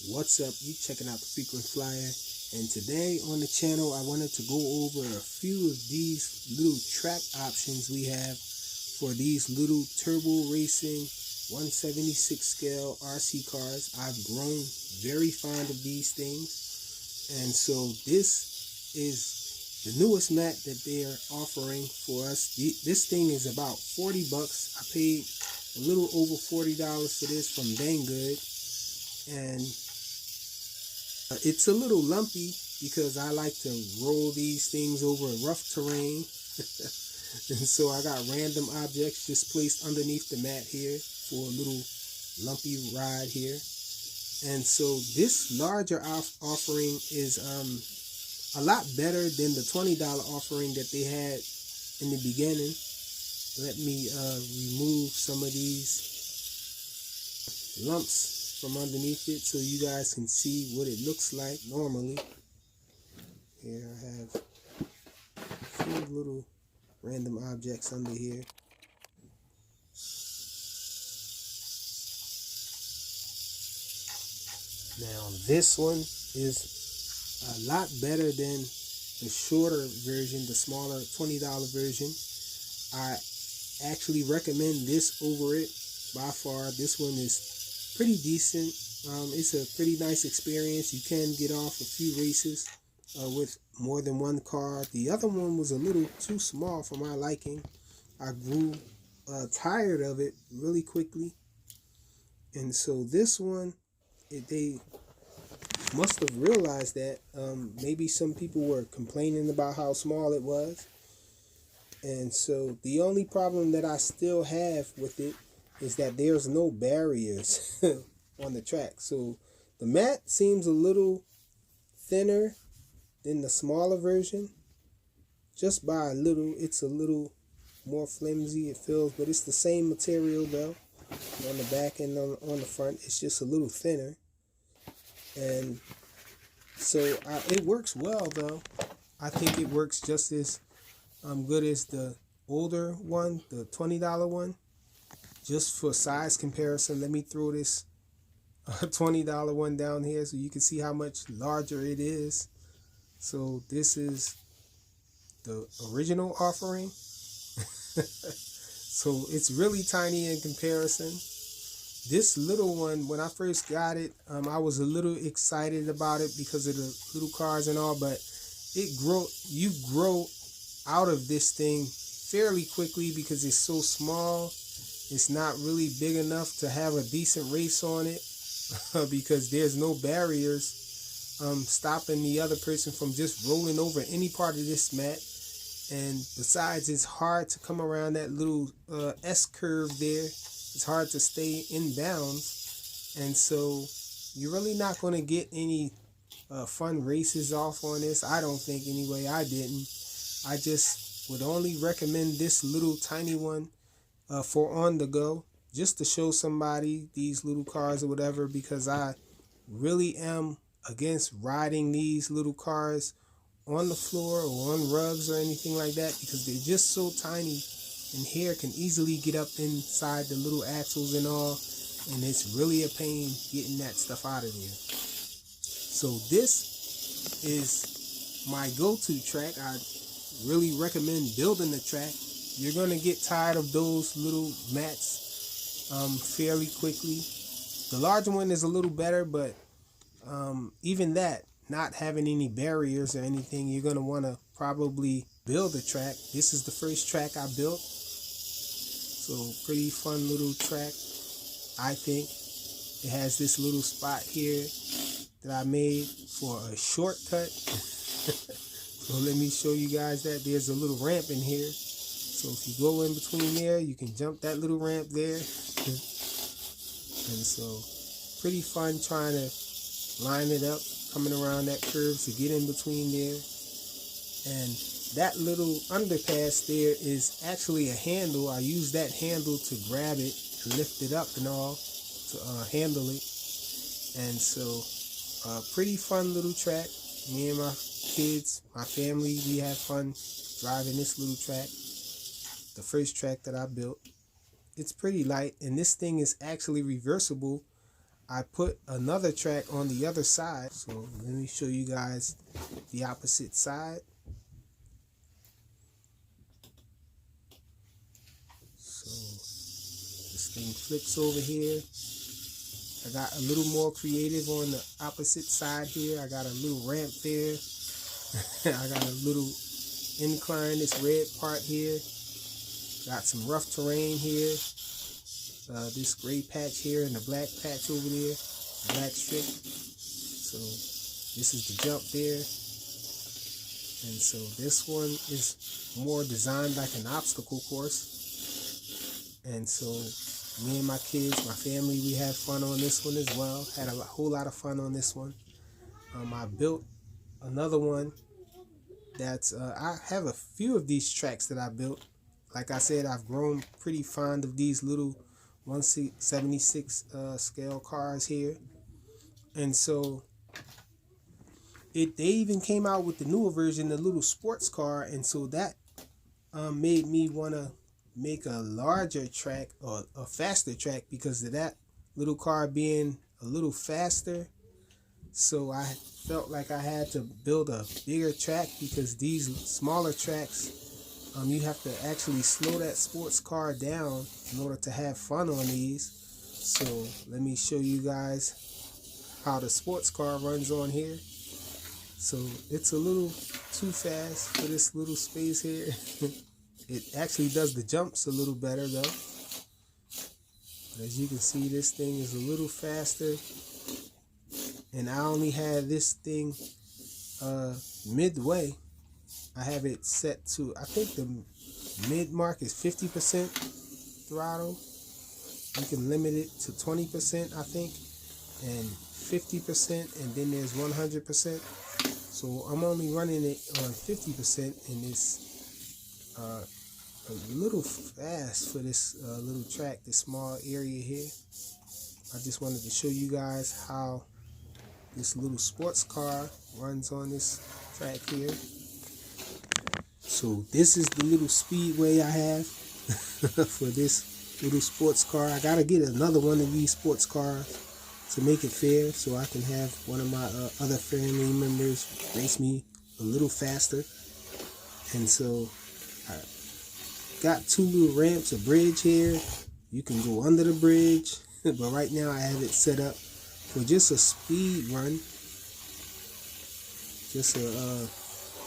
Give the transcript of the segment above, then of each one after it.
What's up? You checking out the Frequent Flyer, and today on the channel I wanted to go over a few of these little track options we have for these little turbo racing 176 scale RC cars. I've grown very fond of these things, and so this is the newest mat that they're offering for us. This thing is about 40 bucks. I paid a little over $40 for this from Banggood, and it's a little lumpy because I like to roll these things over rough terrain. And so I got random objects just placed underneath the mat here for a little lumpy ride here. And so this larger offering is a lot better than the $20 offering that they had in the beginning. Let me remove some of these lumps from underneath it so you guys can see what it looks like normally. Here I have a few little random objects under here. Now this one is a lot better than the shorter version, the smaller $20 version. I actually recommend this over it by far. This one is pretty decent. It's a pretty nice experience. You can get off a few races with more than one car. The other one was a little too small for my liking. I grew tired of it really quickly, and so this one, they must have realized that maybe some people were complaining about how small it was. And so the only problem that I still have with it is that there's no barriers on the track. So the mat seems a little thinner than the smaller version. Just by a little. It's a little more flimsy, it feels, but it's the same material though. On the back and on the front, it's just a little thinner. And so it works well though. I think it works just as good as the older one, the $20 one. Just for size comparison, let me throw this $20 one down here so you can see how much larger it is. So this is the original offering. So it's really tiny in comparison. This little one, when I first got it, I was a little excited about it because of the little cars and all, but you grow out of this thing fairly quickly because it's so small. It's not really big enough to have a decent race on it because there's no barriers stopping the other person from just rolling over any part of this mat. And besides, it's hard to come around that little S curve there. It's hard to stay in bounds, and so you're really not going to get any fun races off on this. I don't think anyway. I didn't. I just would only recommend this little tiny one for on the go, just to show somebody these little cars or whatever, because I really am against riding these little cars on the floor or on rugs or anything like that, because they're just so tiny and hair can easily get up inside the little axles and all, and it's really a pain getting that stuff out of there. So this is my go-to track. I really recommend building the track. You're going to get tired of those little mats fairly quickly. The larger one is a little better, but even that, not having any barriers or anything, you're going to want to probably build a track. This is the first track I built. So pretty fun little track, I think. It has this little spot here that I made for a shortcut. So let me show you guys that. There's a little ramp in here. So if you go in between there, you can jump that little ramp there. And so pretty fun trying to line it up, coming around that curve to get in between there. And that little underpass there is actually a handle. I use that handle to grab it, to lift it up and all, to handle it. And so pretty fun little track. Me and my kids, my family, we have fun driving this little track. The first track that I built. It's pretty light, and this thing is actually reversible. I put another track on the other side. So let me show you guys the opposite side. So this thing flips over here. I got a little more creative on the opposite side here. I got a little ramp there. I got a little incline, this red part here. Got some rough terrain here. This gray patch here and the black patch over there. Black strip. So this is the jump there. And so this one is more designed like an obstacle course. And so me and my kids, my family, we had fun on this one as well. Had a whole lot of fun on this one. I built another one that's, I have a few of these tracks that I built. Like I said, I've grown pretty fond of these little 176 scale cars here. And so they even came out with the newer version, the little sports car. And so that made me want to make a larger track or a faster track because of that little car being a little faster. So I felt like I had to build a bigger track because these smaller tracks, you have to actually slow that sports car down in order to have fun on these. So let me show you guys how the sports car runs on here. So it's a little too fast for this little space here. It actually does the jumps a little better though. But as you can see, this thing is a little faster. And I only had this thing midway. I have it set to, I think the mid mark is 50% throttle. You can limit it to 20%, I think, and 50%, and then there's 100%. So I'm only running it on 50%, and it's a little fast for this little track, this small area here. I just wanted to show you guys how this little sports car runs on this track here. So this is the little speedway I have for this little sports car. I gotta get another one of these sports cars to make it fair, so I can have one of my other family members race me a little faster. And so I got two little ramps, a bridge here. You can go under the bridge, but right now I have it set up for just a speed run. Just a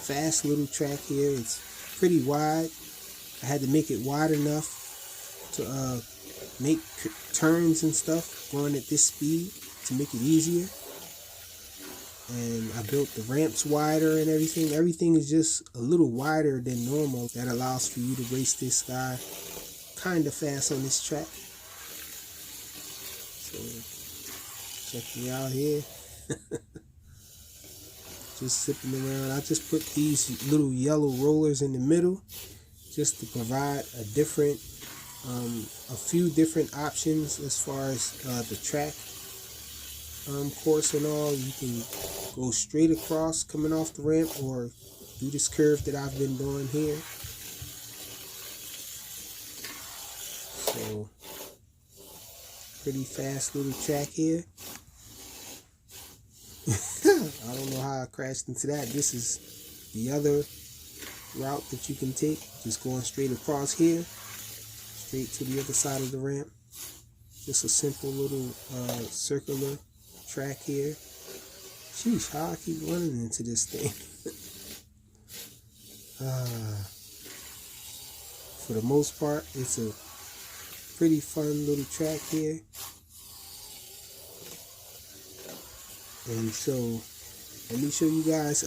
fast little track here. It's pretty wide. I had to make it wide enough to make turns and stuff going at this speed to make it easier. And I built the ramps wider and everything. Everything is just a little wider than normal. That allows for you to race this guy kind of fast on this track. So check me out here. Just zipping around. I just put these little yellow rollers in the middle just to provide a different, a few different options as far as the track course and all. You can go straight across coming off the ramp or do this curve that I've been doing here. So pretty fast little track here. I don't know how I crashed into that. This is the other route that you can take. Just going straight across here, straight to the other side of the ramp. Just a simple little circular track here. Sheesh, how I keep running into this thing. For the most part, it's a pretty fun little track here. And so let me show you guys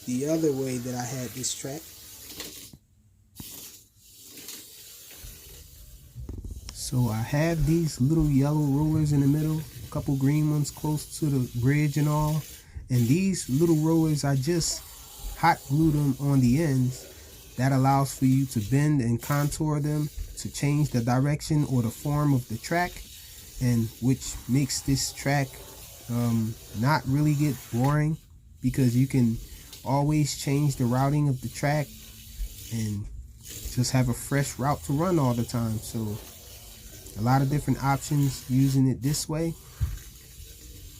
the other way that I had this track. So I have these little yellow rollers in the middle, a couple green ones close to the bridge and all. And these little rollers, I just hot glued them on the ends. That allows for you to bend and contour them to change the direction or the form of the track, and which makes this track not really get boring, because you can always change the routing of the track and just have a fresh route to run all the time. So a lot of different options using it this way.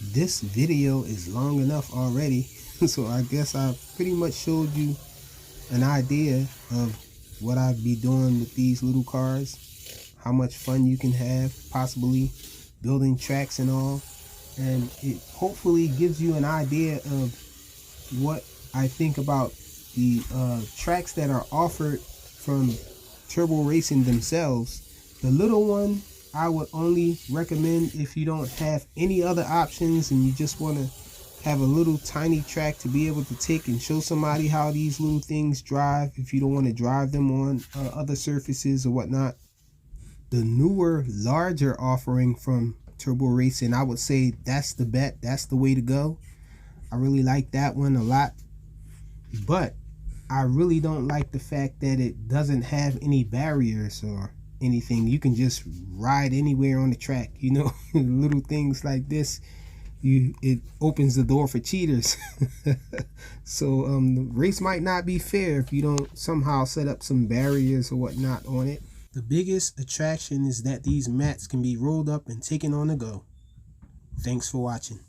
this video is long enough already. So I guess I pretty much showed you an idea of what I'd be doing with these little cars, how much fun you can have possibly building tracks and all, and it hopefully gives you an idea of what I think about the tracks that are offered from Turbo Racing themselves. The little one I would only recommend if you don't have any other options and you just want to have a little tiny track to be able to take and show somebody how these little things drive if you don't want to drive them on other surfaces or whatnot. The newer, larger offering from Turbo Racing, I would say that's the bet. That's the way to go. I really like that one a lot. But I really don't like the fact that it doesn't have any barriers or anything. You can just ride anywhere on the track, you know. Little things like this, it opens the door for cheaters. So the race might not be fair if you don't somehow set up some barriers or whatnot on it. The biggest attraction is that these mats can be rolled up and taken on the go. Thanks for watching.